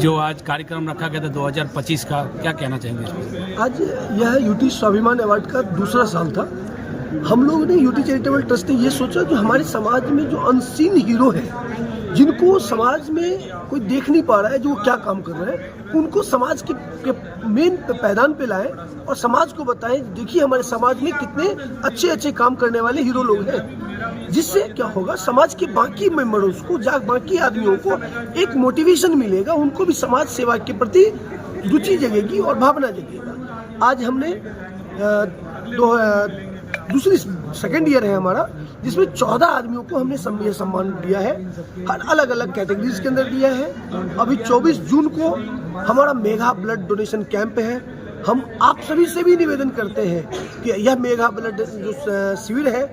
जो आज कार्यक्रम रखा गया था 2025 का, क्या कहना चाहेंगे इस पर? आज यह यूटी स्वाभिमान अवार्ड का दूसरा साल था। हम लोग ने यूटी चैरिटेबल ट्रस्ट ने ये सोचा जो हमारे समाज में जो अनसीन हीरो है, जिनको समाज में कोई देख नहीं पा रहा है, जो वो क्या काम कर रहे हैं, उनको समाज के मेन पैदान पे लाएं और समाज को बताएं, देखिए हमारे समाज में कितने अच्छे अच्छे काम करने वाले हीरो लोग हैं। जिससे क्या होगा, समाज के बाकी मेंबर्स को, बाकी आदमियों को एक मोटिवेशन मिलेगा, उनको भी समाज सेवा के प्रति रुचि जगेगी और भावना जगेगा। आज हमने दूसरी सेकेंड ईयर है हमारा, जिसमें 14 आदमियों को हमने सम्मान दिया है, हर अलग अलग कैटेगरीज के अंदर दिया है। अभी 24 जून को हमारा मेगा ब्लड डोनेशन कैंप है। हम आप सभी से भी निवेदन करते हैं कि यह मेगा ब्लड जो शिविर है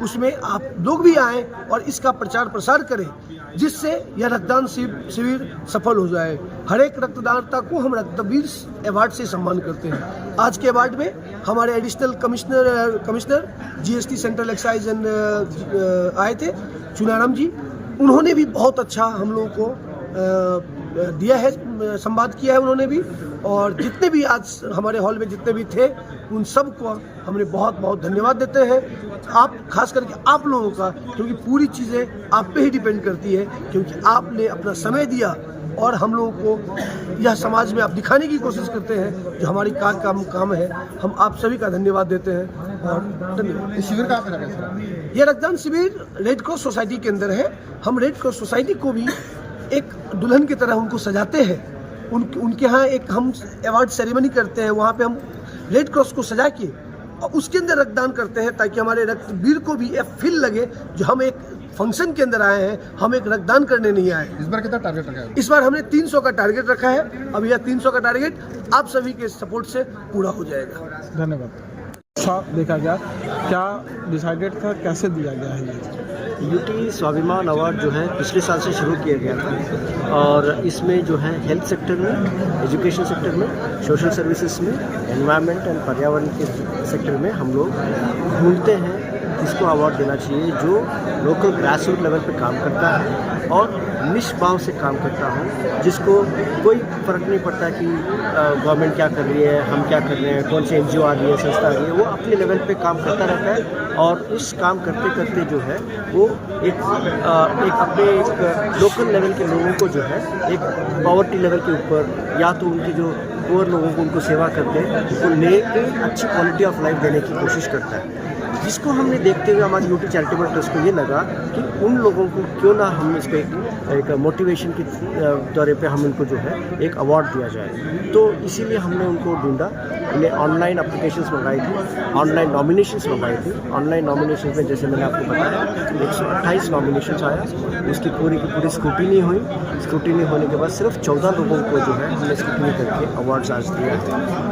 उसमें आप लोग भी आएँ और इसका प्रचार प्रसार करें, जिससे यह रक्तदान शिविर सफल हो जाए। हर एक रक्तदाता को हम रक्तवीर अवार्ड से सम्मान करते हैं। आज के अवार्ड में हमारे additional commissioner GST central excise and आए थे, चुनाराम जी। उन्होंने भी बहुत अच्छा हम लोगों को दिया है, संवाद किया है उन्होंने भी। और जितने भी आज हमारे हॉल में जितने भी थे, उन सब को हमने बहुत बहुत धन्यवाद देते हैं। आप खास करके आप लोगों का, क्योंकि पूरी चीज़ें आप पे ही डिपेंड करती है, क्योंकि आपने अपना समय दिया और हम लोगों को यह समाज में आप दिखाने की कोशिश करते हैं जो हमारी काम है। हम आप सभी का धन्यवाद देते हैं और धन्यवाद। इस शिविर कहाँ पे लगा है? यह रक्तदान शिविर रेड क्रॉस सोसाइटी के अंदर है। हम रेड क्रॉस सोसाइटी को भी एक दुल्हन की तरह उनको सजाते हैं। उनके यहाँ एक हम अवार्ड सेरेमनी करते हैं, वहाँ पे हम रेड क्रॉस को सजा के और उसके अंदर रक्तदान करते हैं, ताकि हमारे रक्तवीर को भी एक फील लगे जो हम एक फंक्शन के अंदर आए हैं, हम एक रक्तदान करने नहीं आए। इस बार कितना टारगेट रखा है? इस बार हमने 300 का टारगेट रखा है। अब यह 300 का टारगेट आप सभी के सपोर्ट से पूरा हो जाएगा। धन्यवाद। देखा गया, क्या डिसाइडेड था, कैसे दिया गया है ये? यूटी स्वाभिमान अवार्ड जो है पिछले साल से शुरू किया गया था, और इसमें जो है हेल्थ सेक्टर में, एजुकेशन सेक्टर में, सोशल सर्विसेज में, एनवायरनमेंट एंड पर्यावरण के सेक्टर में हम लोग ढूंढते हैं किसको अवार्ड देना चाहिए जो लोकल ग्रास रूट लेवल पे काम करता है और निष्भाव से काम करता है, जिसको कोई फ़र्क नहीं पड़ता कि गवर्नमेंट क्या कर रही है, हम क्या कर रहे हैं, कौन सी NGO आ रही है, संस्था आ रही है, वो अपने लेवल पे काम करता रहता है। और उस काम करते करते जो है वो एक अपने एक लोकल लेवल के लोगों को जो है एक पॉवर्टी लेवल के ऊपर, या तो उनकी जो पुअर लोगों को उनको सेवा करते हैं, उनको लेके अच्छी क्वालिटी ऑफ लाइफ देने की कोशिश करता है। जिसको हमने देखते हुए हमारी यूटी चैरिटेबल ट्रस्ट को ये लगा कि उन लोगों को क्यों ना हम इसको एक मोटिवेशन के तौर पे हम उनको जो है एक अवार्ड दिया जाए। तो इसीलिए हमने उनको ढूंढा, उन्हें ऑनलाइन एप्लीकेशंस मंगाई थी, ऑनलाइन नॉमिनेशंस मंगाई थी। ऑनलाइन नॉमिनेशंस में जैसे मैंने आपको बताया 128 नॉमिनेशंस आया, उसकी पूरी की पूरी स्क्रूटिनी हुई। स्क्रूटिनी होने के बाद सिर्फ 14 लोगों को जो है हमने स्क्रूटिनी करके अवार्ड्स आज दिया है।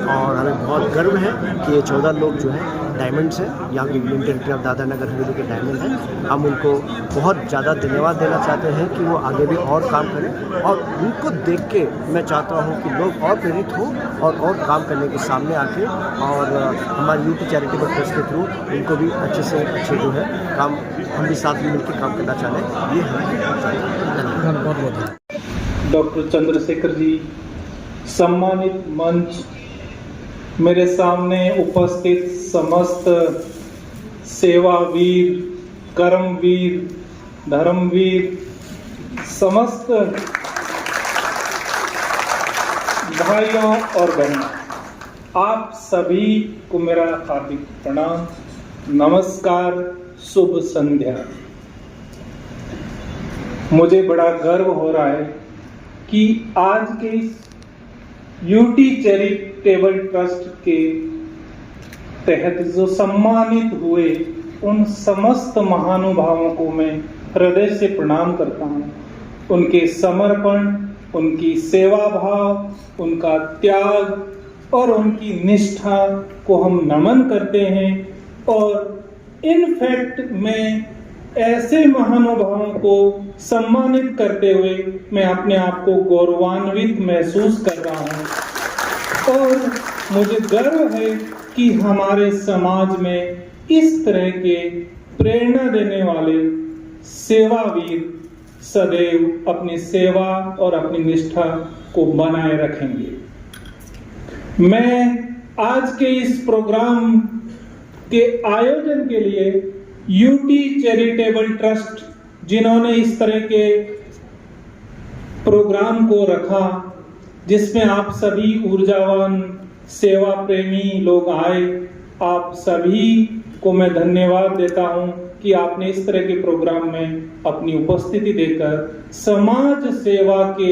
और हमें बहुत गर्व है कि ये 14 लोग जो है डायमंड्स हैं, यहाँ के union territory of Dadra Nagar Haveli के डायमंड हैं। हम उनको बहुत ज़्यादा धन्यवाद देना चाहते हैं कि वो आगे भी और काम करें, और उनको देख के मैं चाहता हूँ कि लोग और प्रेरित हों और काम करने के सामने आके, और हमारी यूटी चैरिटेबल ट्रस्ट के थ्रू उनको भी अच्छे से अच्छे जो है काम, हम भी साथ में मिलकर काम करना चाह रहे हैं। ये हम बहुत डॉक्टर चंद्रशेखर जी, सम्मानित मंच, मेरे सामने उपस्थित समस्त सेवावीर, कर्मवीर, धर्मवीर, समस्त भाइयों और बहनों, आप सभी को मेरा हार्दिक प्रणाम, नमस्कार, शुभ संध्या। मुझे बड़ा गर्व हो रहा है कि आज के इस यूटी चैरिटेबल ट्रस्ट के तहत जो सम्मानित हुए उन समस्त महानुभावों को मैं हृदय से प्रणाम करता हूँ। उनके समर्पण, उनकी सेवा भाव, उनका त्याग और उनकी निष्ठा को हम नमन करते हैं। और इनफैक्ट मैं ऐसे महानुभावों को सम्मानित करते हुए मैं अपने आप को गौरवान्वित महसूस कर रहा हूँ। और मुझे गर्व है कि हमारे समाज में इस तरह के प्रेरणा देने वाले सेवावीर सदैव अपनी सेवा और अपनी निष्ठा को बनाए रखेंगे। मैं आज के इस प्रोग्राम के आयोजन के लिए यूटी चैरिटेबल ट्रस्ट, जिन्होंने इस तरह के प्रोग्राम को रखा जिसमें आप सभी ऊर्जावान सेवा प्रेमी लोग आए, आप सभी को मैं धन्यवाद देता हूं कि आपने इस तरह के प्रोग्राम में अपनी उपस्थिति देकर समाज सेवा के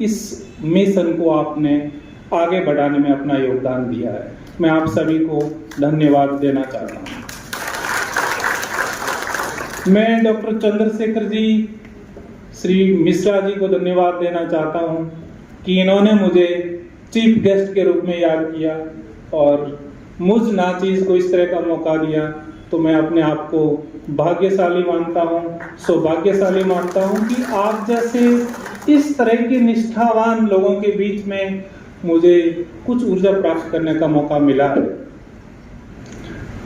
इस मिशन को आपने आगे बढ़ाने में अपना योगदान दिया है। मैं आप सभी को धन्यवाद देना चाहता हूं। मैं डॉक्टर चंद्रशेखर जी, श्री मिश्रा जी को धन्यवाद देना चाहता हूं कि इन्होंने मुझे चीफ गेस्ट के रूप में याद किया और मुझ नाचीज को इस तरह का मौका दिया, तो मैं अपने आप को भाग्यशाली मानता हूं, सौभाग्यशाली मानता हूं कि आप जैसे इस तरह के निष्ठावान लोगों के बीच में मुझे कुछ ऊर्जा प्राप्त करने का मौका मिला है।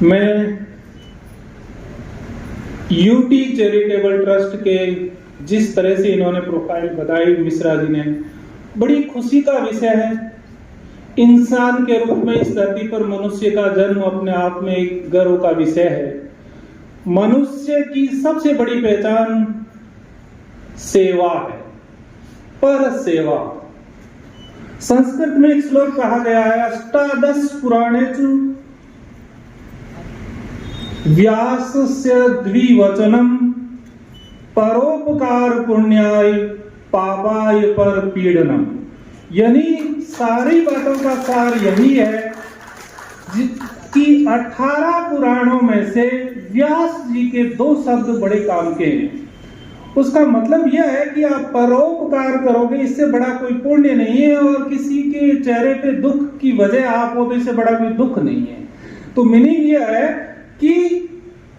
मैं यूटी चैरिटेबल ट्रस्ट के जिस तरह से इन्होंने प्रोफाइल बताई मिश्रा जी ने, बड़ी खुशी का विषय है। इंसान के रूप में इस धरती पर मनुष्य का जन्म अपने आप में एक गर्व का विषय है। मनुष्य की सबसे बड़ी पहचान सेवा है, पर सेवा। संस्कृत में एक श्लोक कहा गया है, अष्टादश पुराणेषु व्यासस्य द्विवचनम परोपकार पुण्याय पापाय पर पीड़नम। यानी सारी बातों का सार यही है कि 18 पुराणों में से व्यास जी के 2 शब्द बड़े काम के हैं। उसका मतलब यह है कि आप परोपकार करोगे, इससे बड़ा कोई पुण्य नहीं है, और किसी के चेहरे पे दुख की वजह आप हो तो इससे बड़ा कोई दुख नहीं है। तो मीनिंग यह है कि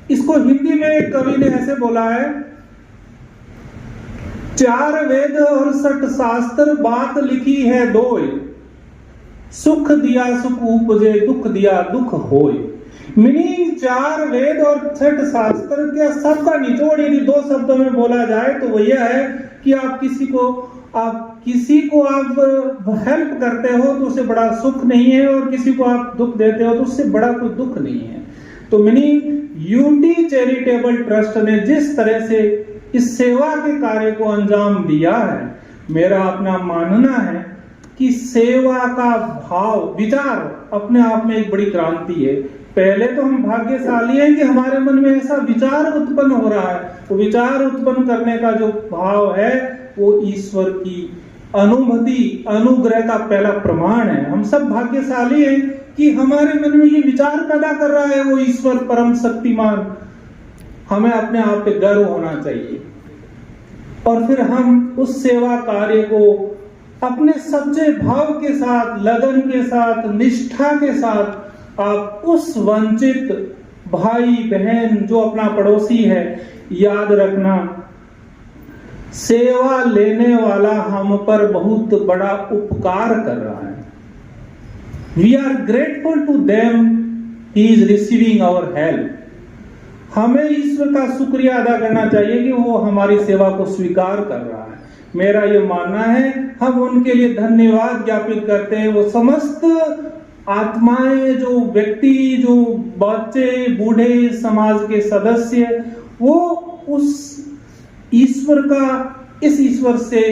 इसको हिंदी में एक कवि ने ऐसे बोला है, 4 वेद और 60 शास्त्र, बात लिखी है 2, सुख दिया सुख उपजे, दुख दिया दुख होए। मीनिंग 4 वेद और 60 शास्त्र के सबका निचोड़ यदि 2 शब्दों में बोला जाए तो वो यह है कि आप किसी को आप हेल्प करते हो तो उससे बड़ा सुख नहीं है, और किसी को आप दुख देते हो तो उससे बड़ा कोई दुख नहीं है। तो मीनिंग यूटी चैरिटेबल ट्रस्ट ने जिस तरह से इस सेवा के कार्य को अंजाम दिया है, मेरा अपना मानना है कि सेवा का भाव विचार अपने आप में एक बड़ी क्रांति है। पहले तो हम भाग्यशाली हैं कि हमारे मन में ऐसा विचार उत्पन्न हो रहा है। वो विचार उत्पन्न करने का जो भाव है वो ईश्वर की अनुभूति, अनुग्रह का पहला प्रमाण है। हम सब भाग्यशाली हैं कि हमारे मन में ये विचार पैदा कर रहा है वो ईश्वर परम शक्तिमान। हमें अपने आप पे गर्व होना चाहिए, और फिर हम उस सेवा कार्य को अपने सच्चे भाव के साथ, लगन के साथ, निष्ठा के साथ आप उस वंचित भाई बहन जो अपना पड़ोसी है, याद रखना सेवा लेने वाला हम पर बहुत बड़ा उपकार कर रहा है। We are grateful to them, he is receiving our help. हमें ईश्वर का शुक्रिया अदा करना चाहिए कि वो हमारी सेवा को स्वीकार कर रहा है। मेरा ये मानना है, हम उनके लिए धन्यवाद ज्ञापित करते हैं। वो समस्त आत्माएं, जो व्यक्ति, जो बच्चे, बूढ़े, समाज के सदस्य, वो उस ईश्वर का, इस ईश्वर से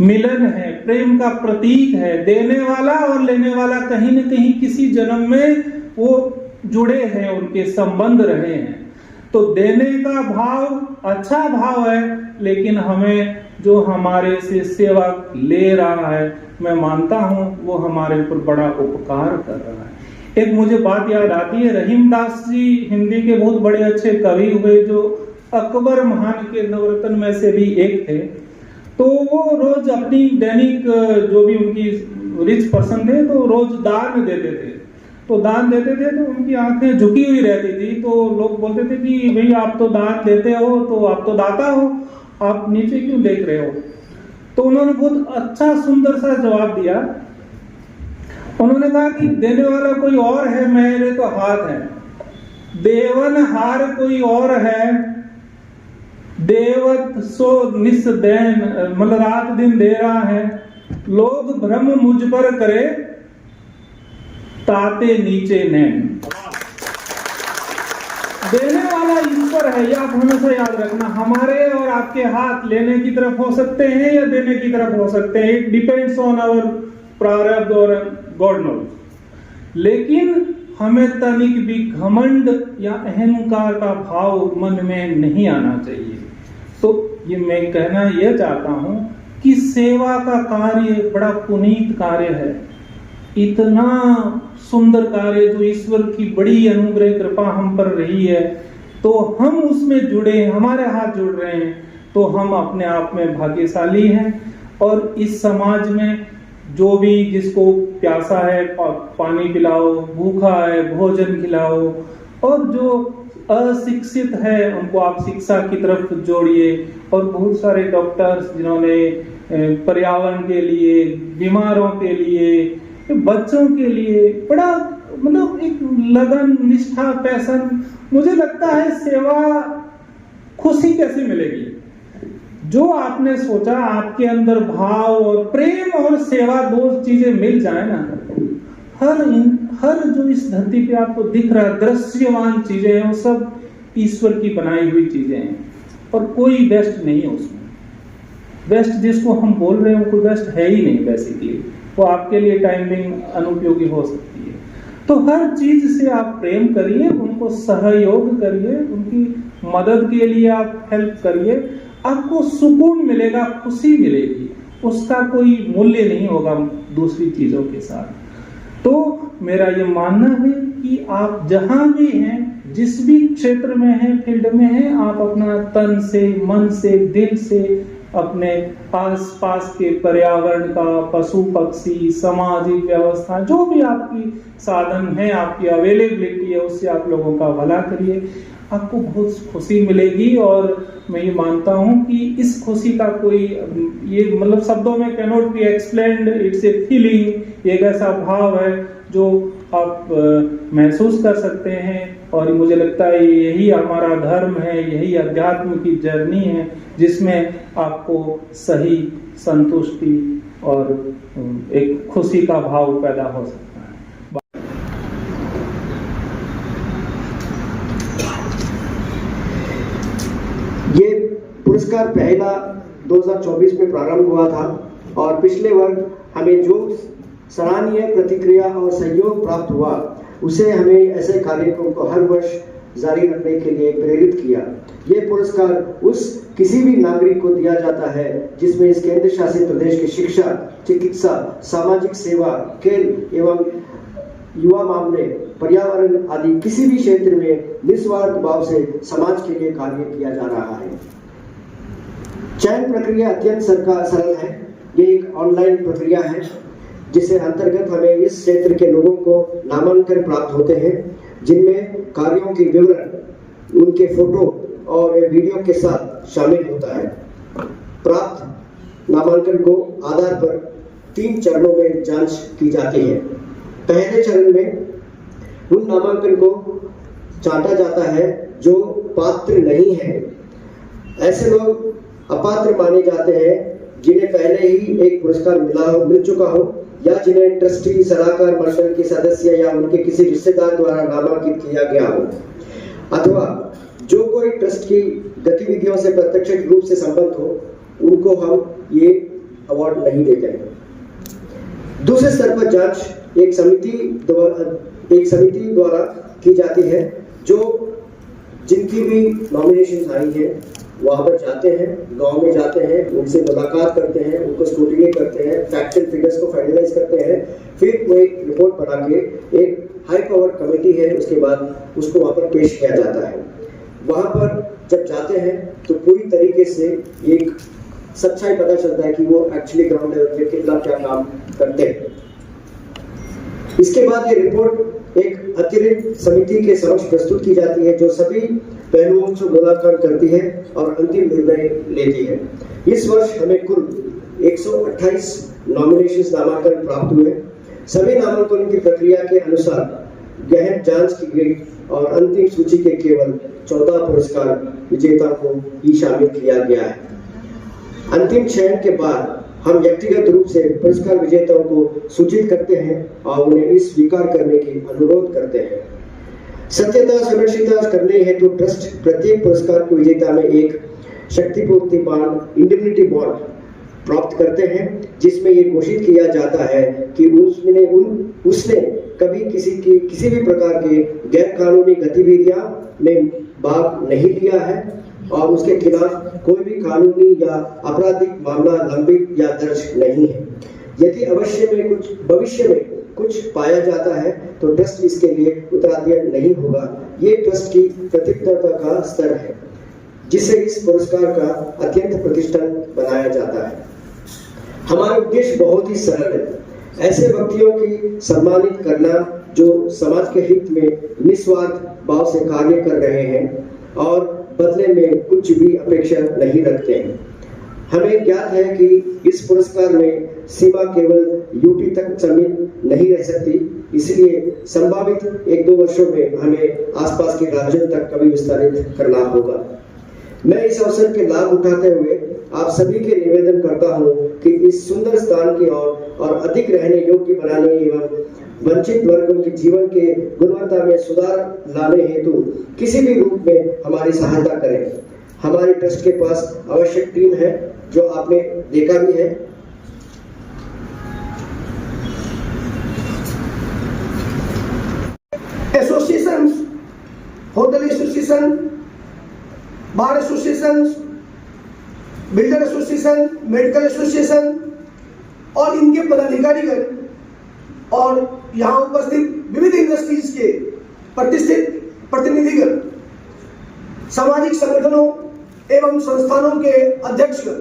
मिलन है, प्रेम का प्रतीक है। देने वाला और लेने वाला कहीं न कहीं किसी जन्म में वो जुड़े हैं, उनके संबंध रहे हैं। तो देने का भाव अच्छा भाव है, लेकिन हमें जो हमारे से सेवा ले रहा है, मैं मानता हूं वो हमारे ऊपर बड़ा उपकार कर रहा है। एक मुझे बात याद आती है, रहीमदास जी हिंदी के बहुत बड़े अच्छे कवि हुए, जो अकबर महान के नवरत्न में से भी एक थे। तो वो रोज अपनी दैनिक जो भी उनकी रिच पर्सन थे, तो रोज दान देते थे। तो दान देते थे तो उनकी आंखें झुकी हुई रहती थी। तो लोग बोलते थे कि भाई आप तो दान देते हो, तो आप तो दाता हो, आप नीचे क्यों देख रहे हो। तो उन्होंने बहुत अच्छा सुंदर सा जवाब दिया। उन्होंने कहा कि देने वाला कोई और है, मेरे तो हाथ है। देवन हार कोई और है, देवत सो निस देन, मतलब रात दिन दे रहा है। लोग भ्रम मुझ पर करे, ताते नीचे नैन। देने वाला ईश्वर है, ये आप हमेशा याद रखना। हमारे और आपके हाथ लेने की तरफ हो सकते हैं या देने की तरफ हो सकते हैं, इट डिपेंड्स ऑन आवर प्रारब्ध और गॉड नोज। लेकिन हमें तनिक भी घमंड या अहंकार का भाव मन में नहीं आना चाहिए। तो ये मैं कहना यह चाहता हूं कि सेवा का कार्य बड़ा पुनीत कार्य है, इतना सुंदर कार्य जो ईश्वर की बड़ी अनुग्रह कृपा हम पर रही है, तो हम उसमें जुड़े, हमारे हाथ जुड़ रहे हैं, तो हम अपने आप में भाग्यशाली हैं। और इस समाज में जो भी जिसको प्यासा है पानी पिलाओ, भूखा है भोजन खिलाओ, और जो अशिक्षित है उनको आप शिक्षा की तरफ जोड़िए। और बहुत सारे डॉक्टर्स जिन्होंने पर्यावरण के लिए, बीमारों के लिए, बच्चों के लिए बड़ा मतलब एक लगन, निष्ठा, पैशन, मुझे लगता है सेवा खुशी कैसे मिलेगी? जो आपने सोचा, आपके अंदर भाव और प्रेम और सेवा दो चीजें मिल जाए ना, हर जो इस धरती पे आपको दिख रहा है दृश्यमान चीजें हैं, वो सब ईश्वर की बनाई हुई चीजें हैं और कोई वेस्ट नहीं है उसमें। वेस्ट जिसको हम बोल रहे हैं वो कोई वेस्ट है ही नहीं बेसिकली, वो आपके लिए टाइमिंग अनुपयोगी हो सकती है। तो हर चीज से आप प्रेम करिए, उनको सहयोग करिए, उनकी मदद के लिए आप हेल्प करिए, आपको सुकून मिलेगा, खुशी मिलेगी, उसका कोई मूल्य नहीं होगा दूसरी चीजों के साथ। तो मेरा ये मानना है कि आप जहां भी हैं, जिस भी क्षेत्र में हैं, फील्ड में हैं, आप अपना तन से, मन से, दिल से अपने आसपास के पर्यावरण का, पशु पक्षी, सामाजिक व्यवस्था, जो भी आपकी साधन है, आपकी अवेलेबिलिटी है, उससे आप लोगों का भला करिए, आपको बहुत खुशी मिलेगी। और मैं ये मानता हूं कि इस खुशी का कोई ये मतलब शब्दों में cannot be explained, it's a feeling, एक ऐसा भाव है जो आप महसूस कर सकते हैं। और मुझे लगता है यही हमारा धर्म है, यही अध्यात्म की जर्नी है, जिसमें आपको सही संतुष्टि और एक खुशी का भाव पैदा हो सकता है। ये पुरस्कार पहला 2024 में प्रारंभ हुआ था और पिछले वर्ष हमें जो सराहनीय प्रतिक्रिया और सहयोग प्राप्त हुआ, उसे हमें ऐसे कार्यक्रम को हर वर्ष जारी रखने के लिए प्रेरित किया। ये पुरस्कार उस किसी भी नागरिक को दिया जाता है जिसमें इस केंद्र शासित प्रदेश की शिक्षा, चिकित्सा, सामाजिक सेवा, खेल एवं युवा मामले, पर्यावरण आदि किसी भी क्षेत्र में निस्वार्थ भाव से समाज के लिए कार्य किया जा रहा है। चयन प्रक्रिया अत्यंत सरल है। ये एक ऑनलाइन प्रक्रिया है जिसके अंतर्गत हमें इस क्षेत्र के लोगों को नामांकन प्राप्त होते हैं, जिनमें कार्यों की विवरण, उनके फोटो और वीडियो के साथ शामिल होता है। प्राप्त नामांकन को आधार पर 3 चरणों में जांच की जाती है। पहले चरण में उन नामांकन को छांटा जाता है जो पात्र नहीं है। ऐसे लोग अपात्र माने जाते हैं जिन्हें पहले ही एक पुरस्कार मिल चुका हो, या जिन्हें ट्रस्टी, सलाहकार मंडल के सदस्य या उनके किसी रिश्तेदार द्वारा नामांकित किया गया हो, अथवा जो कोई ट्रस्ट की गतिविधियों से प्रत्यक्ष रूप से संबंध हो, उनको हम ये अवार्ड नहीं देते हैं। दूसरे स्तर पर जांच एक समिति द्वारा की जाती है, जो जिनकी भी नॉमिनेशन आई है वहां पर जाते हैं, गांव में जाते हैं, उनसे मुलाकात करते हैं, उनको स्क्रूटिनी करते हैं, फैक्चुअल फिगर्स को फाइनलाइज करते हैं, फिर वो एक रिपोर्ट बना के एक हाई पावर कमेटी है, उसके बाद उसको वहां पर पेश किया जाता है। वहां पर जब जाते हैं तो पूरी तरीके से एक सच्चाई पता चलता है कि वो एक्चुअली ग्राउंड लेवल पे कितना क्या काम करते हैं। इसके बाद ये रिपोर्ट एक अतिरिक्त समिति के समक्ष प्रस्तुत की जाती है, जो सभी पहलुओं से मूल्यांकन करती है और अंतिम निर्णय लेती है। इस वर्ष हमें कुल 128 नॉमिनेशंस नामांकन प्राप्त हुए। सभी नामांकन की प्रक्रिया के अनुसार गहन जांच की गई और अंतिम सूची के केवल 14 पुरस्कार विजेता को ही शामिल किया गया है। अंतिम चयन के बाद हम व्यक्तिगत रूप से पुरस्कार विजेताओं को सूचित करते हैं और उन्हें इस स्वीकार करने की अनुरोध करते हैं। सत्यता सुनिश्चित करने हेतु ट्रस्ट प्रत्येक पुरस्कार के विजेता में एक शक्तिपूर्ति बॉन्ड इंडिमनिटी बॉन्ड प्राप्त करते हैं, जिसमें ये घोषित किया जाता है कि उसने कभी किसी भी प्रकार के गैर कानूनी गतिविधियां में भाग नहीं लिया है और उसके खिलाफ कोई भी कानूनी या आपराधिक मामला लंबित या दर्ज नहीं है। यदि भविष्य में कुछ पाया जाता है तो ट्रस्ट इसके लिए उत्तरदायी नहीं होगा। ये ट्रस्ट की प्रतिबद्धता का स्तर है जिससे इस पुरस्कार का अत्यंत प्रतिष्ठित बनाया जाता है। हमारा उद्देश्य बहुत ही सरल है, ऐसे व्यक्तियों की सम्मानित करना जो समाज के हित में निस्वार्थ भाव से कार्य कर रहे हैं और बदले में कुछ भी अपेक्षा नहीं रखते हैं। हमें ज्ञात है कि इस पुरस्कार में सीमा केवल यूटी तक सीमित नहीं रह सकती, इसलिए संभावित 1-2 वर्षों में हमें आसपास के राज्यों तक कभी विस्तारित करना होगा। मैं इस अवसर के लाभ उठाते हुए आप सभी के निवेदन करता हूं कि इस सुंदर स्थान की ओर और अधिक रहने योग्य बनाने एवं वंचित वर्गों के जीवन के गुणवत्ता में सुधार लाने हेतु किसी भी रूप में हमारी सहायता करें। हमारे ट्रस्ट के पास आवश्यक टीम है जो आपने देखा भी है। Association, hotel association, bar association, builder association, medical association और इनके पदाधिकारीगण और यहाँ उपस्थित विविध इंडस्ट्रीज के प्रतिष्ठित प्रतिनिधिगण, सामाजिक संगठनों एवं संस्थानों के अध्यक्षगण,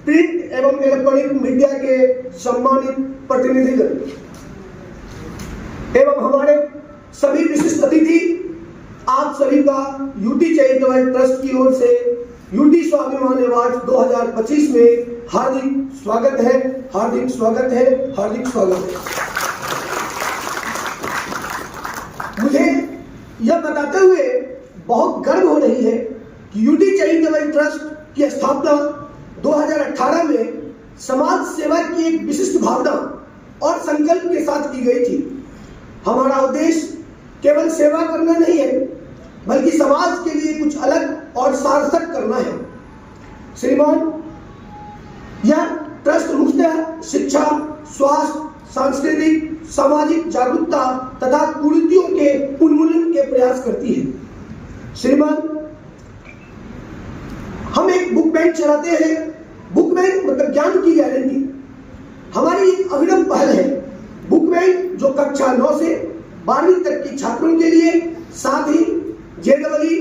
प्रिंट एवं इलेक्ट्रॉनिक मीडिया के सम्मानित प्रतिनिधिगण एवं हमारे सभी विशिष्ट अतिथि, आप सभी का यूटी चैरिटेबल ट्रस्ट की ओर से यूटी स्वाभिमान अवार्ड 2025 में हार्दिक स्वागत है, हार्दिक स्वागत है, हार्दिक स्वागत है। मुझे यह बताते हुए बहुत गर्व हो रही है कि यूटी चैरिटेबल ट्रस्ट की स्थापना 2018 में समाज सेवा की एक विशिष्ट भावना और संकल्प के साथ की गई थी। हमारा उद्देश्य केवल सेवा करना नहीं है, बल्कि समाज के लिए कुछ अलग और सार्थक करना है। श्रीमान, यह ट्रस्ट मुख्यतः शिक्षा, स्वास्थ्य, सांस्कृतिक, सामाजिक जागरूकता तथा कुरीतियों के उन्मूलन के प्रयास करती है। श्रीमान, हम एक बुक बैंक चलाते हैं। बुक बैंक मतलब ज्ञान की गारंटी। हमारी एक अभिनव पहल है बुक बैंक, जो कक्षा 9 से 12वीं तक के छात्रों के लिए, साथ ही JEE,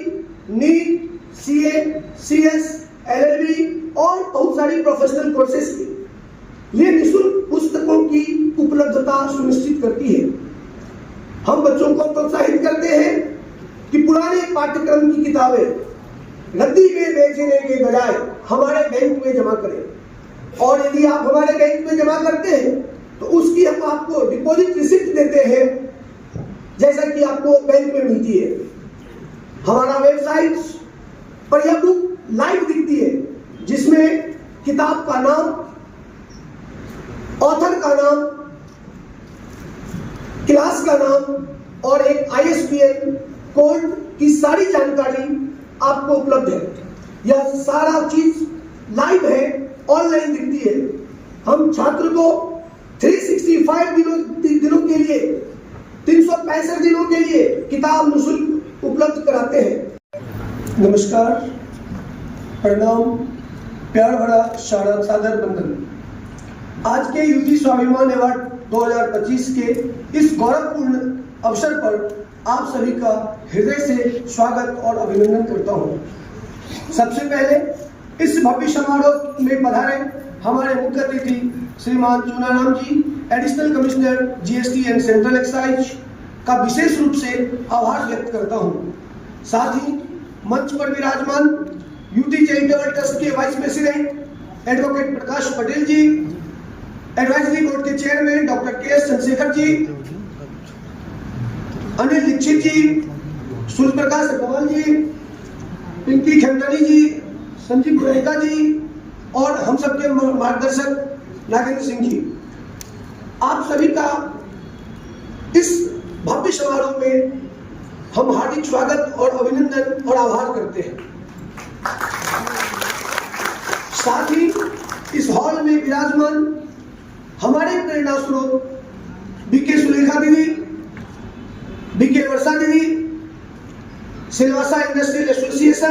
NEET, CA, CS, LLB और बहुत सारी प्रोफेशनल कोर्सेज के लिए निःशुल्क पुस्तकों की उपलब्धता सुनिश्चित करती है। हम बच्चों को प्रोत्साहित करते हैं कि पुराने पाठ्यक्रम की किताबें रद्दी में बेचने के बजाय हमारे बैंक में जमा करें, और यदि आप हमारे बैंक में जमा करते हैं तो उसकी हम आपको डिपॉजिट रिसिप्ट देते हैं, जैसा कि आपको बैंक में मिलती है। हमारा वेबसाइट पर यह बुक लाइव दिखती है, जिसमें किताब का नाम, ऑथर का नाम, क्लास का नाम और एक ISBN कोड की सारी जानकारी आपको उपलब्ध है। यह सारा चीज लाइव है, ऑनलाइन दिखती है। हम छात्र को 365 दिनों के लिए, 365 दिनों के लिए किताब निःशुल्क उपलब्ध कराते हैं। नमस्कार, प्रणाम, प्यार भरा सादर वंदन। आज के यूटी स्वाभिमान अवार्ड 2025 के इस गौरवपूर्ण अवसर पर आप सभी का हृदय से स्वागत और अभिनंदन करता हूं। सबसे पहले इस भव्य समारोह में पधारे हमारे मुख्य अतिथि श्रीमान Chunaram ji, additional commissioner GST and central excise का विशेष रूप से आभार व्यक्त करता हूं। साथ ही मंच पर विराजमान यूटी चैरिटेबल ट्रस्ट के वाइस प्रेसिडेंट एडवोकेट प्रकाश पटेल जी, एडवाइजरी बोर्ड के chairman doctor KS Chandrashekhar ji, Anil Dixit जी, सूर्य प्रकाश अग्रवाल जी, पिंकी खेमटानी जी, संजीव गोरेगा जी, और हम सबके मार्गदर्शक नागेंद्र सिंह जी, आप सभी का इस भव्य समारोह में हम हार्दिक स्वागत और अभिनंदन और आभार करते हैं। साथ ही इस हॉल में विराजमान हमारे प्रेरणा स्रोत बीके सुलेखा दीदी, बीके वर्षा दीदी, सिलवासा इंडस्ट्रियल एसोसिएशन